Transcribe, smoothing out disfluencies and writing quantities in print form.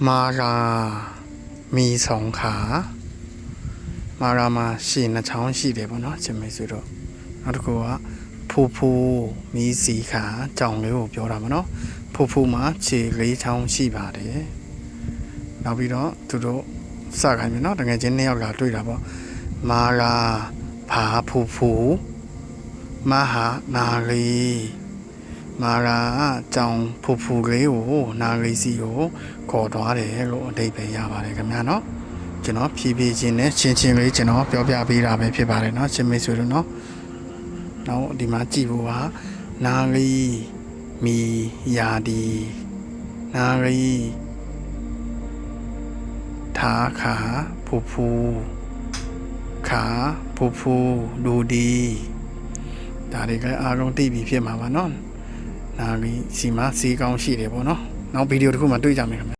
မာရာมีสองขาမာရာမှာရှည်နှစ်ချောင်းရှိတယ်ပေါ့နော်ချင်းမိတ်ဆွေတို့နောက်တစ်ခုကဖူဖူมีสีขาကြောင်လေးကိုပြောတာပေါ့နော်ဖူဖူမှာခြေ၄ချောင်းရှိပါတယ်နောက်ပြီးတော့သူတို့စခိုင်းပြီနော်တကယ်ချင်းနှစ်ယောက်လာတွေ့တာပေါ့မာရာผาဖူဖူမဟာနာလီမာရာကြောင်ဖူဖူလေးကိုနာလီစီကိုခေါ်သွားတယ်လို့အဓိပ္ပာယ်ရပါတယ်ခင်ဗျာနော်ကျွန်တော်ဖြည်းဖြည်းချင်းနဲ့ချင်းလေးကျွန်တော်ပြောပြပေးတာပဲဖြစ်ပါတယ်နော်ချင်းမိတ်ဆွေတို့နော်နောက်ဒီမှာကြည့်ဖို့ကနာလီမီယာဒီနာလီထားခါဖူဖူขาဖူဖူဒူဒီဒါတွေကအားလုံးသိပြီဖြစ်မှာပါเนาะနာလီစီမစီကောင်းရှိတယ်ပေါ့เนาะနောက်ဗီဒီယိုတစ်ခုမှတွေ့ကြမယ်ခင်ဗျ